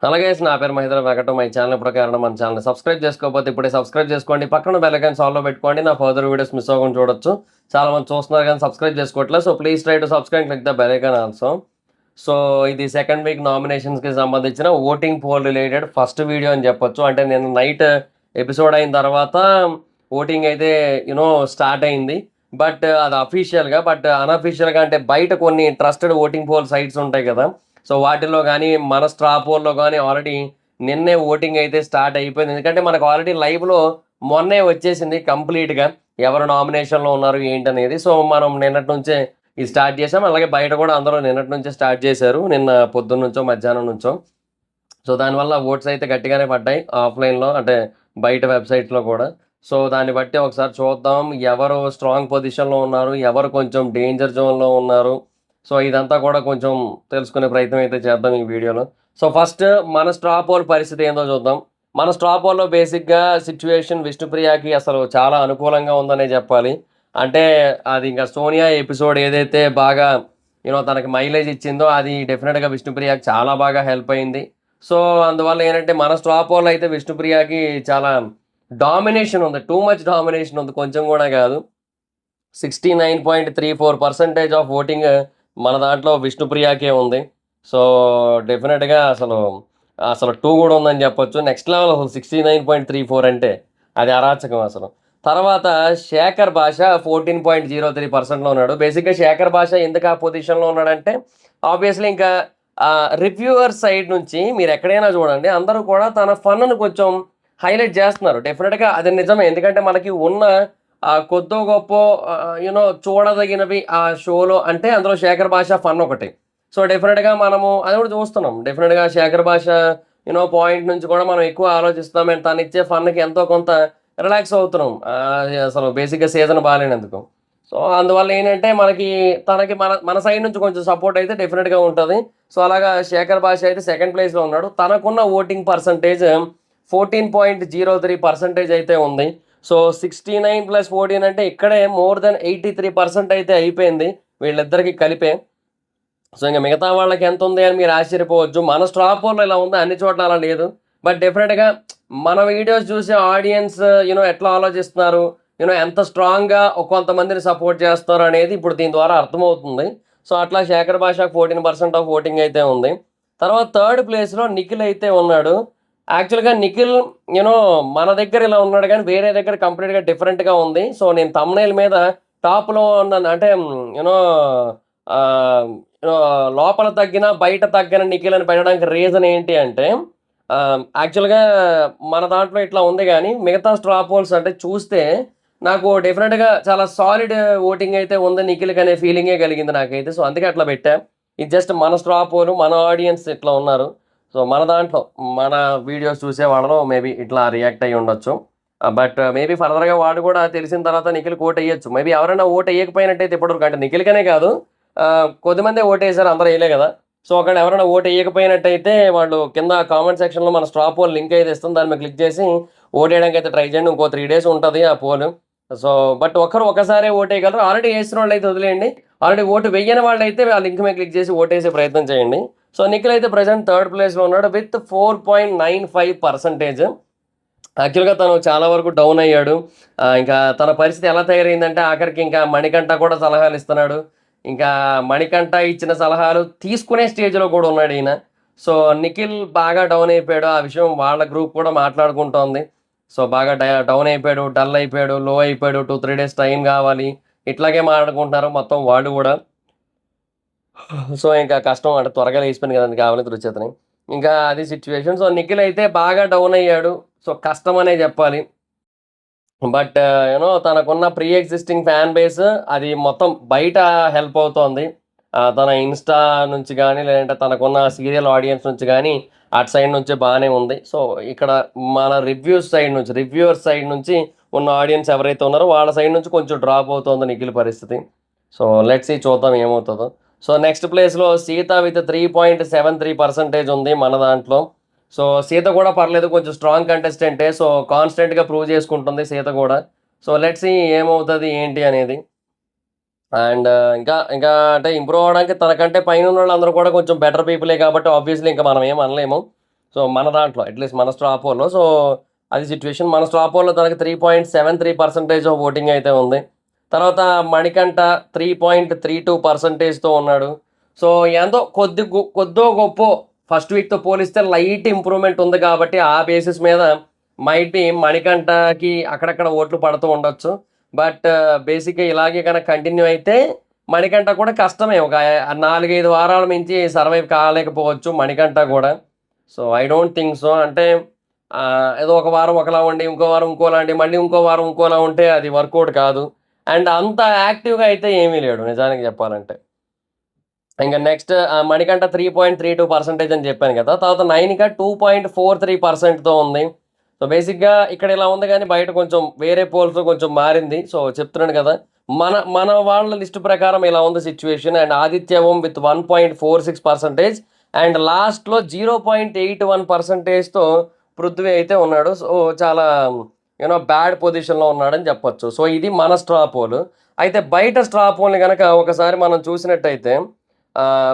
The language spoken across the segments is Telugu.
అలాగే నా పేరు మహేంద్ర వెంకట. మై ఛానల్ ఇప్పుడు కారణం మన ఛానల్ సబ్స్క్రైబ్ చేసుకోకపోతే ఇప్పుడే సబ్స్క్రైబ్ చేసుకోండి. పక్కన బెల్ ఐకాన్ ఆల్లో పెట్టుకోండి. నా ఫర్దర్ వీడియోస్ మిస్ అవ్వకుండా చూడొచ్చు. చాలా మంది చూస్తున్నారు కానీ సబ్స్క్రైబ్ చేసుకోవట్లేదు. So please try to subscribe click the bell icon also. So ఇది సెకండ్ వీక్ నామినేషన్స్కి సంబంధించిన voting poll related first video అని చెప్పొచ్చు. అంటే నేను నైట్ ఎపిసోడ్ అయిన తర్వాత ఓటింగ్ అయితే స్టార్ట్ అయింది. బట్ అది అఫీషియల్గా, బట్ అన్అఫీషియల్గా అంటే బయట కొన్ని ట్రస్టెడ్ ఓటింగ్ పోల్ సైట్స్ ఉంటాయి కదా. సో వాటిల్లో కానీ మన స్ట్రా పోల్లో కానీ ఆల్రెడీ నిన్నే ఓటింగ్ అయితే స్టార్ట్ అయిపోయింది. ఎందుకంటే మనకు ఆల్రెడీ లైవ్లో మొన్నే వచ్చేసింది కంప్లీట్గా ఎవరు నామినేషన్లో ఉన్నారు ఏంటనేది. సో మనం నిన్నటి నుంచే ఇది స్టార్ట్ చేసాం. అలాగే బయట కూడా అందరూ నిన్నటి నుంచే స్టార్ట్ చేశారు, నిన్న పొద్దున్న నుంచో మధ్యాహ్నం నుంచో. సో దానివల్ల ఓట్స్ అయితే గట్టిగానే పడ్డాయి ఆఫ్లైన్లో, అంటే బయట వెబ్సైట్లో కూడా. సో దాన్ని బట్టి ఒకసారి చూద్దాం ఎవరు స్ట్రాంగ్ పొజిషన్లో ఉన్నారు, ఎవరు కొంచెం డేంజర్ జోన్లో ఉన్నారు. సో ఇదంతా కూడా కొంచెం తెలుసుకునే ప్రయత్నం అయితే చేద్దాం ఈ వీడియోలో. సో ఫస్ట్ మన స్ట్రా పోల్ పరిస్థితి ఏందో చూద్దాం. మన స్ట్రా పోల్లో బేసిక్గా సిచ్యువేషన్ విష్ణుప్రియకి అసలు చాలా అనుకూలంగా ఉందనే చెప్పాలి. అంటే అది ఇంకా సోనియా ఎపిసోడ్ ఏదైతే బాగా తనకి మైలేజ్ ఇచ్చిందో అది డెఫినెట్గా విష్ణుప్రియకి చాలా బాగా హెల్ప్ అయింది. సో అందువల్ల ఏంటంటే మన స్టాప్ వాళ్ళు అయితే విష్ణుప్రియకి చాలా డామినేషన్ ఉంది, టూ మచ్ డామినేషన్ ఉంది, కొంచెం కూడా కాదు. 69.34% ఆఫ్ ఓటింగ్ మన దాంట్లో విష్ణుప్రియకే ఉంది. సో డెఫినెట్గా అసలు అసలు టూ కూడా ఉందని చెప్పొచ్చు. నెక్స్ట్ లెవెల్ అసలు 69.34 అంటే అది అరాచకం అసలు. తర్వాత శేఖర్ భాష 14.03%లో ఉన్నాడు. బేసిక్గా శేఖర్ భాష ఎందుకు ఆ పొజిషన్లో ఉన్నాడంటే ఆబ్వియస్లీ ఇంకా రివ్యూవర్ సైడ్ నుంచి మీరు ఎక్కడైనా చూడండి అందరూ కూడా తన ఫన్ను కొంచెం హైలైట్ చేస్తున్నారు. డెఫినెట్గా అది నిజమే. ఎందుకంటే మనకి ఉన్న కొద్దో గొప్ప చూడదగినవి ఆ షోలో అంటే అందులో శేఖర్ భాష ఫన్ ఒకటి. సో డెఫినెట్గా మనము అది కూడా చూస్తున్నాం. డెఫినెట్గా శేఖర్ భాష పాయింట్ నుంచి కూడా మనం ఎక్కువ ఆలోచిస్తున్నాం అండ్ తను ఇచ్చే ఫన్కి ఎంతో కొంత రిలాక్స్ అవుతున్నాం. అసలు బేసిక్గా సీజన్ బాగాలేనందుకు. సో అందువల్ల ఏంటంటే తనకి మన మన సైడ్ నుంచి కొంచెం సపోర్ట్ అయితే డెఫినెట్గా ఉంటుంది. సో అలాగా శేఖర్ భాష అయితే సెకండ్ ప్లేస్లో ఉన్నాడు. తనకున్న ఓటింగ్ పర్సంటేజ్ 14.03% అయితే ఉంది. సో 69+14 అంటే ఇక్కడే మోర్ దెన్ 83% అయితే అయిపోయింది వీళ్ళిద్దరికి కలిపే. సో ఇంకా మిగతా వాళ్ళకి ఎంత ఉంది అని మీరు ఆశ్చర్యపోవచ్చు. మన స్టాప్ పోల్లో ఇలా ఉంది, అన్ని చోట్ల అలా లేదు. బట్ డెఫినెట్గా మన వీడియోస్ చూసే ఆడియన్స్ ఎట్లా ఆలోచిస్తున్నారు, ఎంత స్ట్రాంగ్గా కొంతమందిని సపోర్ట్ చేస్తారు అనేది ఇప్పుడు దీని ద్వారా అర్థమవుతుంది. సో అట్లా శేఖర్ భాషకు 14% ఆఫ్ ఓటింగ్ అయితే ఉంది. తర్వాత థర్డ్ ప్లేస్లో నిఖిల్ అయితే ఉన్నాడు. యాక్చువల్గా నిఖిల్ మన దగ్గర ఇలా ఉన్నాడు కానీ వేరే దగ్గర కంప్లీట్గా డిఫరెంట్గా ఉంది. సో నేను తమ్నైల్ మీద టాప్లో ఉన్నాను అంటే యూనో లోపల తగ్గిన బయట తగ్గిన నిఖిల్ అని పెట్టడానికి రీజన్ ఏంటి అంటే యాక్చువల్గా మన దాంట్లో ఇట్లా ఉంది కానీ మిగతా స్ట్రా పోల్స్ అంటే చూస్తే నాకు డెఫినెట్గా చాలా సాలిడ్ ఓటింగ్ అయితే ఉంది నిఖిల్కి అనే ఫీలింగే కలిగింది నాకైతే. సో అందుకే అట్లా పెట్టా. ఇది జస్ట్ మన స్ట్రా పోల్, మన ఆడియన్స్ ఇట్లా ఉన్నారు. సో మన దాంట్లో మన వీడియోస్ చూసే వాళ్ళలో మేబీ ఇట్లా రియాక్ట్ అయ్యి ఉండొచ్చు. బట్ మేబీ ఫర్దర్గా వాడు కూడా తెలిసిన తర్వాత నిఖిల్కి ఓట్ వేయచ్చు. మేబీ ఎవరైనా ఓట్ వేయకపోయినట్టయితే ఇప్పటివరకు, అంటే నిఖిల్కనే కాదు కొద్దిమంది ఓటు వేసారు, అందరూ వేయలే కదా. సో అక్కడ ఎవరైనా ఓటు వేయకపోయినట్టయితే వాళ్ళు కింద కామెంట్ సెక్షన్లో మన స్ట్రా పోల్ లింక్ అయితే ఇస్తుంది, దాని మీద క్లిక్ చేసి ఓటు వేయడానికి అయితే ట్రై చేయండి. ఇంకో 3 days ఉంటుంది ఆ పోల్. సో బట్ ఒకసారి ఓటు వేయగలరు. ఆల్రెడీ వేసిన వాళ్ళు అయితే వదిలేయండి. ఆల్రెడీ ఓటు వేయని వాళ్ళు అయితే ఆ లింక్ మీద క్లిక్ చేసి ఓటు వేసే ప్రయత్నం చేయండి. సో నిఖిల్ అయితే ప్రజెంట్ థర్డ్ ప్లేస్లో ఉన్నాడు విత్ 4.95%. యాక్చువల్గా తను చాలా వరకు డౌన్ అయ్యాడు. ఇంకా తన పరిస్థితి ఎలా తయారైందంటే ఆఖరికి ఇంకా మణికంఠ కూడా సలహాలు ఇస్తున్నాడు. ఇంకా మణికంఠ ఇచ్చిన సలహాలు తీసుకునే స్టేజ్లో కూడా ఉన్నాడు ఈయన. సో నిఖిల్ బాగా డౌన్ అయిపోయాడు. ఆ విషయం వాళ్ళ గ్రూప్ కూడా మాట్లాడుకుంటోంది. సో బాగా డౌన్ అయిపోయాడు, డల్ అయిపోయాడు, లో అయిపోయాడు, 2-3 days టైం కావాలి, ఇట్లాగే మాట్లాడుకుంటున్నారు మొత్తం వాళ్ళు కూడా. సో ఇంకా కష్టం, అంటే త్వరగా లేచిపోయింది కదా కావాలి రుచేతని. ఇంకా అది సిచ్యువేషన్. సో నిఖిల్ అయితే బాగా డౌన్ అయ్యాడు. సో కష్టం అనే చెప్పాలి. బట్ తనకున్న ప్రీ ఎగ్జిస్టింగ్ ఫ్యాన్ బేస్ అది మొత్తం బయట హెల్ప్ అవుతోంది. తన ఇన్స్టా నుంచి కానీ లేదంటే తనకున్న సీరియల్ ఆడియన్స్ నుంచి కానీ అటు సైడ్ నుంచి బాగానే ఉంది. సో ఇక్కడ మన రివ్యూవర్స్ సైడ్ నుంచి ఉన్న ఆడియన్స్ ఎవరైతే ఉన్నారో వాళ్ళ సైడ్ నుంచి కొంచెం డ్రాప్ అవుతుంది నిఖిల్ పరిస్థితి. సో లెట్స్ సీ, చూద్దాం ఏమవుతుందో. సో నెక్స్ట్ ప్లేస్లో సీత విత్ 3.73% ఉంది మన దాంట్లో. సో సీత కూడా పర్లేదు, కొంచెం స్ట్రాంగ్ కంటెస్టెంటే. సో కాన్స్టెంట్గా ప్రూవ్ చేసుకుంటుంది సీత కూడా. సో లెట్స్ సీ ఏమవుతుంది ఏంటి అనేది. అండ్ ఇంకా ఇంకా అంటే ఇంప్రూవ్ అవ్వడానికి తనకంటే పైన ఉన్న వాళ్ళందరూ కూడా కొంచెం బెటర్ పీపులే కాబట్టి ఆబ్వియస్లీ ఇంకా మనం ఏం అనలేము. సో సో మన దాంట్లో అట్లీస్ట్ మన స్ట్రా పోల్లో సో అది సిచ్యువేషన్. మన స్ట్రా పోల్లో తనకి 3.73% ఆఫ్ ఓటింగ్ అయితే ఉంది. తర్వాత మణికంఠ 3.32%తో ఉన్నాడు. సో ఎంతో కొద్దో గొప్పో ఫస్ట్ వీక్తో పోలిస్తే లైట్ ఇంప్రూవ్మెంట్ ఉంది కాబట్టి ఆ బేసిస్ మీద మైట్ బి మణికంఠకి అక్కడక్కడ ఓట్లు పడుతూ ఉండొచ్చు. బట్ బేసిక్గా ఇలాగే కనుక కంటిన్యూ అయితే మణికంఠ కూడా కష్టమే. ఒక 4-5 వారాల మించి సర్వైవ్ కాలేకపోవచ్చు మణికంఠ కూడా. So I don't think so. అంటే ఏదో ఒక వారం ఒకలా ఉండి ఇంకో వారం ఇంకోలా ఉండి మళ్ళీ ఇంకో వారం ఇంకోలా ఉంటే అది వర్కౌట్ కాదు. అండ్ అంత యాక్టివ్గా అయితే ఏమీ లేడు నిజానికి చెప్పాలంటే. ఇంకా నెక్స్ట్ మణికంఠ 3.32% అని చెప్పాను కదా. తర్వాత నైనిక 2.43%తో ఉంది. సో బేసిక్గా ఇక్కడ ఇలా ఉంది కానీ బయట కొంచెం వేరే పోల్స్లో కొంచెం మారింది. సో చెప్తున్నాను కదా, మన మన వాళ్ళ లిస్టు ప్రకారం ఇలా ఉంది situation. And Aditya Om with 1.46% and లాస్ట్లో 0.81%తో పృథ్వీ అయితే ఉన్నాడు. సో చాలా బ్యాడ్ పొజిషన్లో ఉన్నాడని చెప్పొచ్చు. సో ఇది మన స్ట్రా పోల్. అయితే బయట స్ట్రా పోల్ని కనుక ఒకసారి మనం చూసినట్టయితే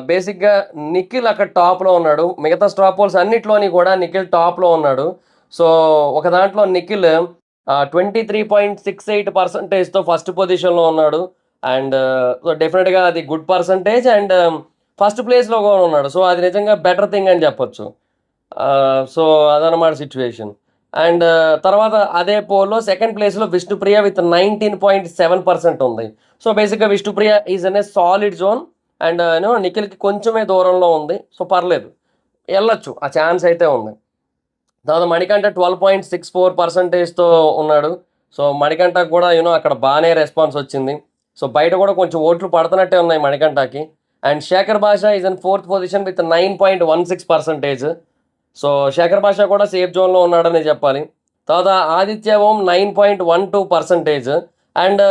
బేసిక్గా నిఖిల్ అక్కడ టాప్లో ఉన్నాడు. మిగతా స్ట్రా పోల్స్ అన్నిట్లోని కూడా నిఖిల్ టాప్లో ఉన్నాడు. సో ఒక దాంట్లో నిఖిల్ 23.68%తో ఫస్ట్ పొజిషన్లో ఉన్నాడు. అండ్ సో డెఫినెట్గా అది గుడ్ పర్సంటేజ్. అండ్ ఫస్ట్ ప్లేస్లో కూడా ఉన్నాడు. సో అది నిజంగా బెటర్ థింగ్ అని చెప్పొచ్చు. సో అదనమాట సిచ్యువేషన్. అండ్ తర్వాత అదే పోల్లో సెకండ్ ప్లేస్లో విష్ణుప్రియ విత్ 19.7% ఉంది. సో బేసిక్గా Vishnupriya is on a solid zone. And నిఖిల్కి కొంచెమే దూరంలో ఉంది. సో పర్లేదు, వెళ్ళొచ్చు, ఆ ఛాన్స్ అయితే ఉంది. తర్వాత మణికంఠ 12.64%తో ఉన్నాడు. సో మణికంఠకు కూడా అక్కడ బాగానే రెస్పాన్స్ వచ్చింది. సో బయట కూడా కొంచెం ఓట్లు పడుతున్నట్టే ఉన్నాయి మణికంఠకి. And Shekhar Basha is on 4th position with 9.16%. So Shekhar Basha కూడా సేఫ్ జోన్లో ఉన్నాడని చెప్పాలి. తర్వాత ఆదిత్య ఓం 9.12%. అండ్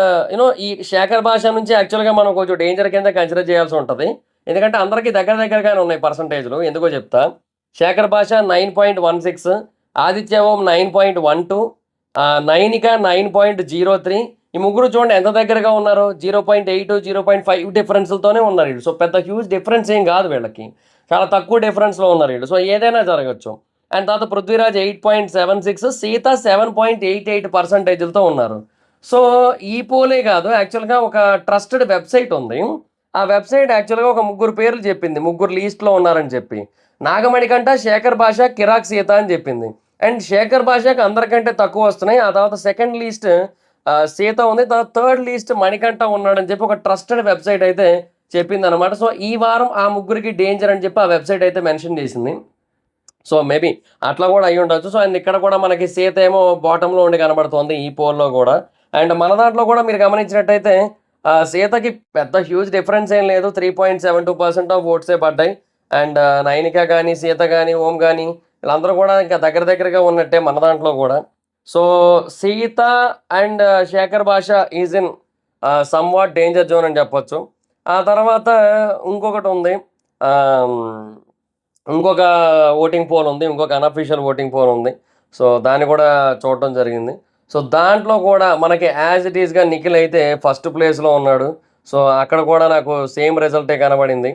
ఈ శేఖర్ భాష నుంచి యాక్చువల్గా మనం కొంచెం డేంజర్ కింద కన్సిడర్ చేయాల్సి ఉంటుంది. ఎందుకంటే అందరికీ దగ్గరగానే ఉన్నాయి పర్సంటేజ్లు. ఎందుకో చెప్తా. శేఖర్ భాష 9.16, ఆదిత్య ఓం 9.12, నైనిక 9.03. ఈ ముగ్గురు చూడండి ఎంత దగ్గరగా ఉన్నారు. 0.8, 0.5 డిఫరెన్స్లతోనే ఉన్నారు వీళ్ళు. సో పెద్ద హ్యూజ్ డిఫరెన్స్ ఏం కాదు వీళ్ళకి, చాలా తక్కువ డిఫరెన్స్లో ఉన్నారు వీళ్ళు. సో ఏదైనా జరగచ్చు. అండ్ తర్వాత పృథ్వీరాజ్ 8.76, సీత 7.88%తో ఉన్నారు. సో ఈ పోలే కాదు, యాక్చువల్గా ఒక ట్రస్టెడ్ వెబ్సైట్ ఉంది. ఆ వెబ్సైట్ యాక్చువల్గా ఒక ముగ్గురు పేర్లు చెప్పింది, ముగ్గురు లీస్ట్లో ఉన్నారని చెప్పి. నాగమణికంట, శేఖర్ భాష, కిరాక్ సీత అని చెప్పింది. అండ్ శేఖర్ భాషకి అందరికంటే తక్కువ వస్తున్నాయి. ఆ తర్వాత సెకండ్ లీస్ట్ సీత ఉంది. తర్వాత థర్డ్ లీస్ట్ మణికంఠ ఉన్నాడని చెప్పి ఒక ట్రస్టెడ్ వెబ్సైట్ అయితే చెప్పింది అనమాట. సో ఈ వారం ఆ ముగ్గురికి డేంజర్ అని చెప్పి ఆ వెబ్సైట్ అయితే మెన్షన్ చేసింది. సో మేబీ అట్లా కూడా అయ్యి ఉండొచ్చు. సో అండ్ ఇక్కడ కూడా మనకి సీత ఏమో బాటంలో ఉండి కనబడుతుంది ఈ పోల్లో కూడా. అండ్ మన దాంట్లో కూడా మీరు గమనించినట్టయితే సీతకి పెద్ద హ్యూజ్ డిఫరెన్స్ ఏం లేదు, 3.72% ఆఫ్ ఓట్సే పడ్డాయి. అండ్ నైనిక కానీ, సీత కానీ, ఓం కానీ వీళ్ళందరూ కూడా ఇంకా దగ్గరగా ఉన్నట్టే మన దాంట్లో కూడా. So Sita and Shekhar Basha is in somewhat danger zone అని చెప్పొచ్చు. ఆ తర్వాత ఇంకొకటి ఉంది, ఇంకొక ఓటింగ్ పోల్ ఉంది, ఇంకొక అన్అఫీషియల్ ఓటింగ్ పోల్ ఉంది. సో దాన్ని కూడా చూడటం జరిగింది. సో దాంట్లో కూడా మనకి యాజ్ ఇట్ ఈస్గా నిఖిల్ అయితే ఫస్ట్ ప్లేస్లో ఉన్నాడు. సో అక్కడ కూడా నాకు సేమ్ రిజల్టే కనబడింది.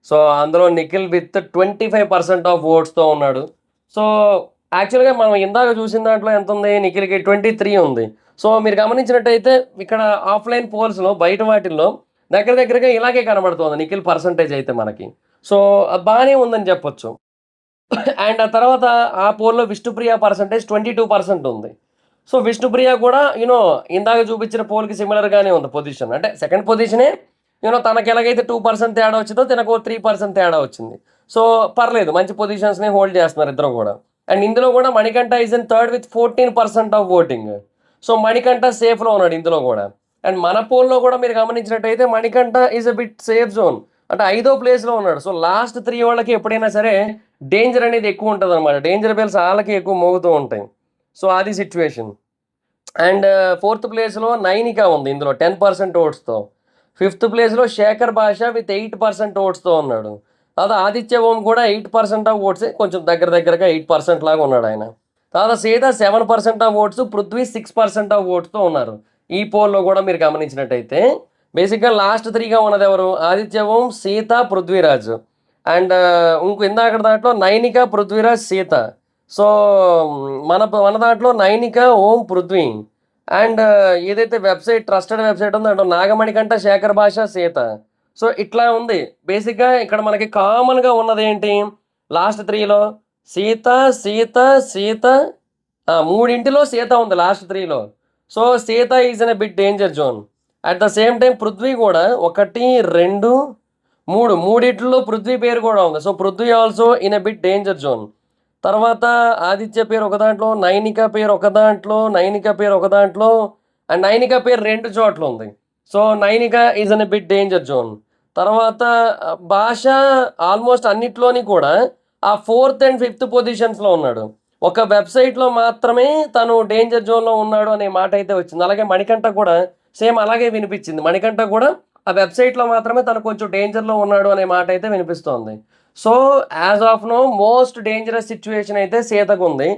సో అందులో నిఖిల్ విత్ 25% ఆఫ్ ఓట్స్తో ఉన్నాడు. సో యాక్చువల్గా మనం ఇందాక చూసిన దాంట్లో ఎంత ఉంది, నిఖిల్కి 23 ఉంది. సో మీరు గమనించినట్టయితే ఇక్కడ ఆఫ్లైన్ పోల్స్లో బయట వాటిల్లో దగ్గరగా ఇలాగే కనబడుతుంది నిఖిల్ పర్సంటేజ్ అయితే మనకి. సో బాగానే ఉందని చెప్పొచ్చు. అండ్ ఆ తర్వాత ఆ పోల్లో విష్ణుప్రియ పర్సంటేజ్ 22% ఉంది. సో విష్ణుప్రియ కూడా ఇందాక చూపించిన పోల్కి సిమిలర్గానే ఉంది పొజిషన్. అంటే సెకండ్ పొజిషనే తనకి ఎలాగైతే 2% తేడా వచ్చిందో తనకు 3% తేడా వచ్చింది. సో పర్లేదు, మంచి పొజిషన్స్ని హోల్డ్ చేస్తున్నారు ఇద్దరు కూడా. అండ్ ఇందులో కూడా Manikanta is in third with 14% of voting. So Manikanta సేఫ్లో ఉన్నాడు ఇందులో కూడా. అండ్ మన పోల్లో కూడా మీరు గమనించినట్టయితే Manikanta is a bit safe zone, అంటే 5వ ప్లేస్లో ఉన్నాడు. సో లాస్ట్ 3 వాళ్ళకి ఎప్పుడైనా సరే డేంజర్ అనేది ఎక్కువ ఉంటుంది అనమాట. డేంజర్ బెల్స్ వాళ్ళకి ఎక్కువ మోగుతూ ఉంటాయి. సో అది సిచ్యువేషన్. అండ్ 4th ప్లేస్లో నైనిక ఉంది ఇందులో 10% ఓట్స్తో. 5th ప్లేస్లో శేఖర్ భాష విత్ 8% ఓట్స్తో ఉన్నాడు. తర్వాత ఆదిత్య ఓం కూడా 8% ఆఫ్ ఓట్స్, కొంచెం దగ్గరగా 8% లాగా ఉన్నాడు ఆయన. తర్వాత Seetha 7% of votes, Prithvi 6% of ఓట్స్తో ఉన్నారు ఈ పోల్లో కూడా మీరు గమనించినట్టయితే. బేసిక్గా లాస్ట్ 3గా ఉన్నది ఎవరు, ఆదిత్య ఓం, సీత, పృథ్వీరాజ్. అండ్ ఇంకో ఇందాక దాంట్లో నైనిక, పృథ్వీరాజ్, సీత. సో మన దాంట్లో నైనిక, ఓం, పృథ్వీ. అండ్ ఏదైతే వెబ్సైట్ ట్రస్టెడ్ వెబ్సైట్ ఉందో దాంట్లో నాగమణికంట, శేఖర్ భాష, సీత. సో ఇట్లా ఉంది. బేసిక్గా ఇక్కడ మనకి కామన్గా ఉన్నది ఏంటి, లాస్ట్ 3లో సీత, సీత, సీత, మూడింటిలో సీత ఉంది లాస్ట్ 3లో. So Seetha is in a bit danger zone. At the same time Prithvi కూడా 1, 2, 3 మూడిట్లో పృథ్వీ పేరు కూడా ఉంది. So Prithvi also in a bit danger zone. తర్వాత ఆదిత్య పేరు ఒక దాంట్లో, నైనిక పేరు ఒక దాంట్లో, నైనిక పేరు ఒక దాంట్లో, అండ్ నైనిక పేరు 2 చోట్ల ఉంది. So Nainika is in a bit danger zone. తర్వాత భాష ఆల్మోస్ట్ అన్నిట్లోని కూడా ఆ 4th and 5th పొజిషన్స్లో ఉన్నాడు. ఒక వెబ్సైట్లో మాత్రమే తను డేంజర్ జోన్లో ఉన్నాడు అనే మాట అయితే వచ్చింది. అలాగే మణికంఠ కూడా సేమ్ అలాగే వినిపించింది. మణికంఠ కూడా ఆ వెబ్సైట్లో మాత్రమే తను కొంచెం డేంజర్లో ఉన్నాడు అనే మాట అయితే వినిపిస్తోంది. So as of now most dangerous situation అయితే సీతకు ఉంది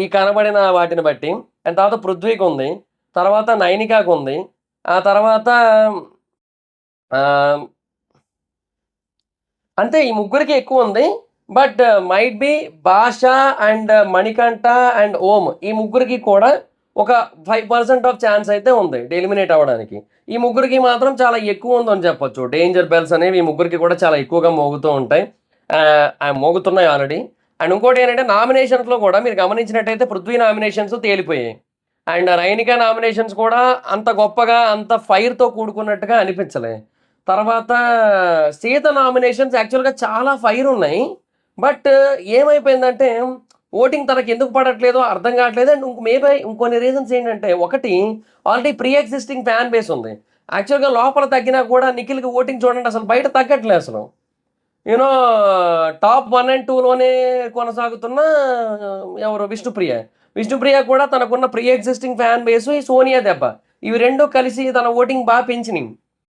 ఈ కనబడిన వాటిని బట్టి. అండ్ తర్వాత పృథ్వీకి ఉంది, తర్వాత నైనికాకు ఉంది, ఆ తర్వాత అంతే ఈ ముగ్గురికి ఎక్కువ ఉంది. బట్ మైట్ బి భాష అండ్ మణికంఠ అండ్ ఓం ఈ ముగ్గురికి కూడా ఒక 5% ఆఫ్ ఛాన్స్ అయితే ఉంది ఎలిమినేట్ అవ్వడానికి. ఈ ముగ్గురికి మాత్రం చాలా ఎక్కువ ఉందని చెప్పొచ్చు. డేంజర్ బెల్స్ అనేవి ఈ ముగ్గురికి కూడా చాలా ఎక్కువగా మోగుతూ ఉంటాయి, మోగుతున్నాయి ఆల్రెడీ. అండ్ ఇంకోటి ఏంటంటే నామినేషన్స్లో కూడా మీరు గమనించినట్టయితే పృథ్వీ నామినేషన్స్ తేలిపోయాయి. అండ్ రైనిక నామినేషన్స్ కూడా అంత గొప్పగా అంత ఫైర్తో కూడుకున్నట్టుగా అనిపించలే. తర్వాత సీత నామినేషన్స్ యాక్చువల్గా చాలా ఫైర్ ఉన్నాయి. బట్ ఏమైపోయిందంటే ఓటింగ్ తనకి ఎందుకు పడట్లేదో అర్థం కావట్లేదు. అండ్ మేబీ ఇంకొన్ని రీజన్స్ ఏంటంటే, ఒకటి already pre existing fan base ఉంది. యాక్చువల్గా లోపల తగ్గినా కూడా నిఖిల్కి ఓటింగ్ చూడండి అసలు బయట తగ్గట్లేదు అసలు. యూనో టాప్ 1 and 2లోనే కొనసాగుతున్న ఎవరు విష్ణుప్రియ కూడా తనకున్న ప్రీ ఎగ్జిస్టింగ్ ఫ్యాన్ బేసు ఈ సోనియా దెబ్బ ఇవి రెండు కలిసి తన ఓటింగ్ బాగా పెంచినాయి.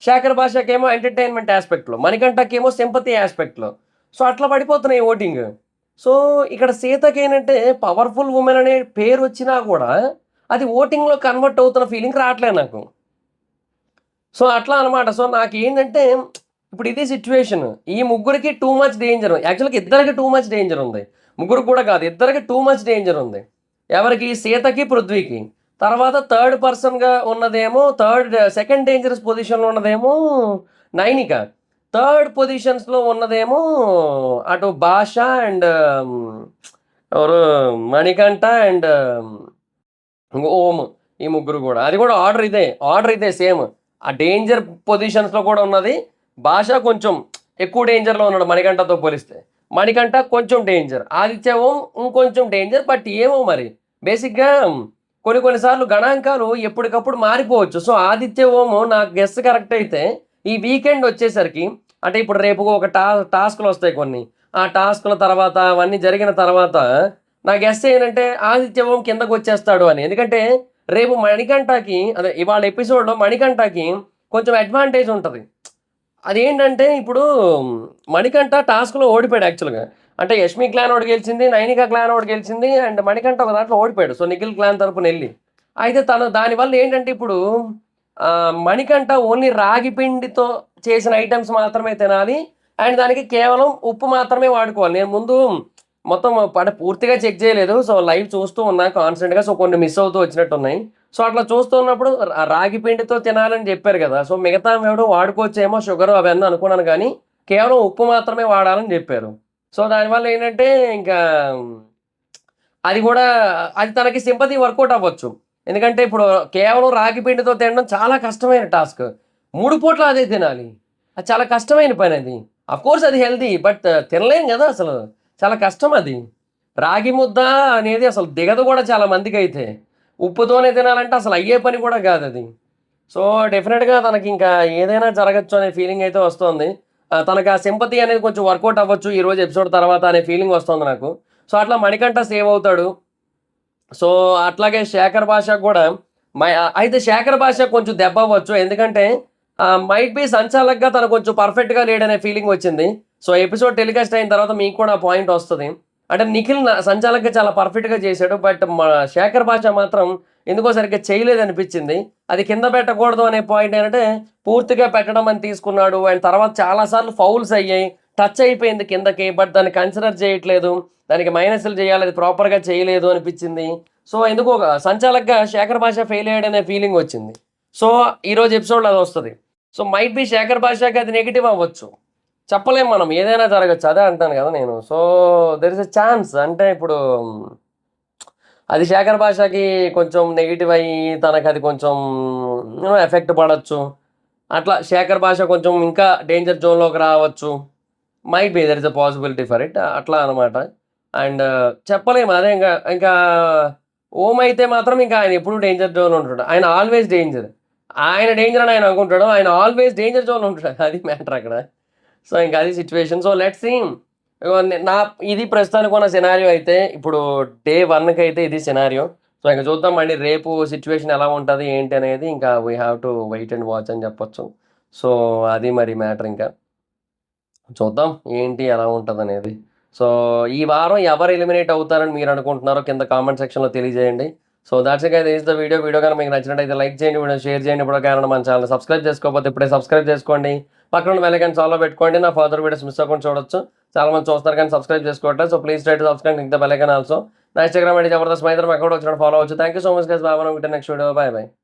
శేఖర్ భాషకేమో ఎంటర్టైన్మెంట్ ఆస్పెక్ట్లో, మణికంఠకేమో సింపతి ఆస్పెక్ట్లో. సో అట్లా పడిపోతున్నాయి ఓటింగ్. సో ఇక్కడ సీతకి ఏంటంటే పవర్ఫుల్ ఉమెన్ అనే పేరు వచ్చినా కూడా అది ఓటింగ్లో కన్వర్ట్ అవుతున్న ఫీలింగ్ రావట్లేదు నాకు. సో అట్లా అనమాట. సో నాకు ఏంటంటే ఇప్పుడు ఇది సిచ్యువేషన్. ఈ ముగ్గురికి టూ మచ్ డేంజర్. యాక్చువల్గా ఇద్దరికి టూ మచ్ డేంజర్ ఉంది, ముగ్గురు కూడా కాదు, ఇద్దరికి టూ మచ్ డేంజర్ ఉంది. ఎవరికి? సీతకి, పృథ్వీకి. తర్వాత థర్డ్ పర్సన్గా ఉన్నదేమో సెకండ్ డేంజరస్ పొజిషన్లో ఉన్నదేమో నైనిక. థర్డ్ పొజిషన్స్లో ఉన్నదేమో అటు భాష అండ్ ఎవరు మణికంఠ అండ్ ఓం. ఈ ముగ్గురు కూడా అది కూడా ఆర్డర్ ఇదే సేమ్. ఆ డేంజర్ పొజిషన్స్లో కూడా ఉన్నది. భాష కొంచెం ఎక్కువ డేంజర్లో ఉన్నాడు మణికంఠతో పోలిస్తే. మణికంఠ కొంచెం డేంజర్, ఆదిత్య ఓం ఇంకొంచెం డేంజర్. బట్ ఏమో మరి బేసిక్గా కొన్నిసార్లు గణాంకాలు ఎప్పటికప్పుడు మారిపోవచ్చు. సో ఆదిత్య ఓం నాకు గెస్ కరెక్ట్ అయితే ఈ వీకెండ్ వచ్చేసరికి, అంటే ఇప్పుడు రేపు ఒక టాస్క్లు వస్తాయి కొన్ని, ఆ టాస్క్ల తర్వాత అవన్నీ జరిగిన తర్వాత నా గెస్ ఏంటంటే ఆదిత్య ఓం కిందకు వచ్చేస్తాడు అని. ఎందుకంటే రేపు మణికంఠకి, అదే ఇవాళ ఎపిసోడ్లో మణికంఠకి కొంచెం అడ్వాంటేజ్ ఉంటుంది. అదేంటంటే ఇప్పుడు మణికంఠ టాస్క్లో ఓడిపోయాడు యాక్చువల్గా. అంటే యష్మి క్లాన్ ఒకటి గెలిచింది, నైనిక క్లాన్ ఒకటి గెలిచింది, అండ్ మణికంఠ ఒక దాంట్లో ఓడిపోయాడు. సో నిఖిల్ క్లాన్ తరపున వెళ్ళి అయితే తను దానివల్ల ఏంటంటే ఇప్పుడు మణికంఠ ఓన్లీ రాగి పిండితో చేసిన ఐటమ్స్ మాత్రమే తినాలి, అండ్ దానికి కేవలం ఉప్పు మాత్రమే వాడుకోవాలి. నేను ముందు మొత్తం పూర్తిగా చెక్ చేయలేదు, సో లైవ్ చూస్తూ ఉన్నా కాన్స్టెంట్గా. సో కొన్ని మిస్ అవుతూ వచ్చినట్టు ఉన్నాయి. సో అట్లా చూస్తూ ఉన్నప్పుడు రాగి పిండితో తినాలని చెప్పారు కదా, సో మిగతా ఎవడో వాడుకోవచ్చేమో షుగర్ అవన్నీ అనుకున్నాను, కానీ కేవలం ఉప్పు మాత్రమే వాడాలని చెప్పారు. సో దానివల్ల ఏంటంటే ఇంకా అది తనకి సింపతి వర్కౌట్ అవ్వచ్చు. ఎందుకంటే ఇప్పుడు కేవలం రాగి పిండితో తినడం చాలా కష్టమైన టాస్క్. 3 పూట్ల అదే తినాలి, అది చాలా కష్టమైన పని. అది అఫ్కోర్స్ అది హెల్తీ, బట్ తినలేం కదా అసలు, చాలా కష్టం అది. రాగి ముద్ద అనేది అసలు దిగదు కూడా చాలా మందికి. అయితే ఉప్పుతోనే తినాలంటే అసలు అయ్యే పని కూడా కాదు అది. సో డెఫినెట్గా తనకి ఇంకా ఏదైనా జరగచ్చు అనే ఫీలింగ్ అయితే వస్తుంది. తనకు ఆ సింపతి అనేది కొంచెం వర్కౌట్ అవ్వచ్చు ఈరోజు ఎపిసోడ్ తర్వాత అనే ఫీలింగ్ వస్తుంది నాకు. సో అట్లా మణికంఠ సేవ్ అవుతాడు. సో అట్లాగే శేఖర్ భాష కూడా అయితే శేఖర్ భాష కొంచెం దెబ్బ అవ్వచ్చు. ఎందుకంటే మైట్ బి సంచాలక్గా తను కొంచెం పర్ఫెక్ట్గా లేడనే ఫీలింగ్ వచ్చింది. సో ఎపిసోడ్ టెలికాస్ట్ అయిన తర్వాత మీకు కూడా పాయింట్ వస్తుంది. అంటే నిఖిల్ సంచాలక్గా చాలా పర్ఫెక్ట్గా చేశాడు, బట్ శేఖర్ భాష మాత్రం ఎందుకో సరిగ్గా చేయలేదు అనిపించింది. అది కింద పెట్టకూడదు అనే పాయింట్ ఏంటంటే పూర్తిగా పెట్టడం అని తీసుకున్నాడు. అండ్ తర్వాత చాలాసార్లు ఫౌల్స్ అయ్యాయి, టచ్ అయిపోయింది కిందకి. బట్ దాన్ని కన్సిడర్ చేయట్లేదు. దానికి మైనస్‌లు చేయాలి. అది ప్రాపర్‌గా చేయలేదు అనిపించింది. సో, ఎందుకో ఒక సంచాలక్‌గా శేఖర్ భాష ఫెయిల్ అయ్యాడనే ఫీలింగ్ వచ్చింది. సో, ఈరోజు ఎపిసోడ్‌లో అదొస్తది. సో, మైట్ బి శేఖర్ భాషకి అది నెగెటివ్ అవ్వచ్చు. చెప్పలేం మనం. ఏదైనా జరగొచ్చు. అదే అంటున్నాను కదా నేను. So, there is a chance. అంటే ఇప్పుడు అది శేఖర్ భాషకి కొంచెం నెగెటివ్ అయ్యి తనకది కొంచెం ఎఫెక్ట్ పడొచ్చు. అట్లా శేఖర్ భాష కొంచెం ఇంకా డేంజర్ జోన్‌లోకి రావచ్చు. Might be there is a possibility for it. అట్లా అనమాట. అండ్ చెప్పలేము. అదే ఇంకా ఓమ్ అయితే మాత్రం ఇంకా ఆయన ఎప్పుడు డేంజర్ జోన్‌లో ఉంటాడు. ఆయన ఆల్‌వేస్ డేంజర్. ఆయన డేంజర్ అని ఆయన అనుకుంటాడు. ఆయన ఆల్‌వేస్ డేంజర్ జోన్‌లో ఉంటాడు. అది మ్యాటర్ అక్కడ. సో, ఇంక అది సిట్యుయేషన్. So, let's see. ఇగో నా ఇది ప్రస్తుతానికున్న సినారియో అయితే ఇప్పుడు డే 1కైతే ఇది సినారియో. సో, ఇంక చూద్దాం మళ్ళీ రేపు సిట్యుయేషన్ ఎలా ఉంటది ఏంటి అనేది ఇంకా we have to wait and watch అని చెప్పొచ్చు. సో, అది మరి మ్యాటర్ ఇంకా. చూద్దాం ఏంటి ఎలా ఉంటదనేది. సో, ఈ వారం ఎవరు ఎలిమినేట్ అవుతారని మీరు అనుకుంటున్నారో కింద కామెంట్ సెక్షన్‌లో తెలియజేయండి. So, thoughts it guys. This is the video. Video గనుక మీకు నచ్చినట్టయితే లైక్ చేయండి. వీడియోని షేర్ చేయండి. ఇప్పుడు కారణం మన ఛానెల్‌ని సబ్స్క్రైబ్ చేసుకోకపోతే ఇప్పుడే సబ్స్క్రైబ్ చేసుకోండి. పక్కన ఉన్న బెల్ ఐకాన్ ఆల్‌లో పెట్టుకోండి. నా ఫర్దర్ వీడియోస్ మిస్ అవ్వకుండా చూడొచ్చు. చాలా మంది చూస్తున్నారు కానీ సబ్స్క్రైబ్ చేసుకోవట్లేదు. So, please try to subscribe, click the bell icon also. నా ఇన్‌స్టాగ్రామ్ ఐడీ జబర్దస్త్ మైదర్ అకౌంట్ వచ్చినప్పుడు ఫాలో అవ్వచ్చు. Thank you so much guys. Bye. మనం నెక్స్ట్ వీడియో. బై.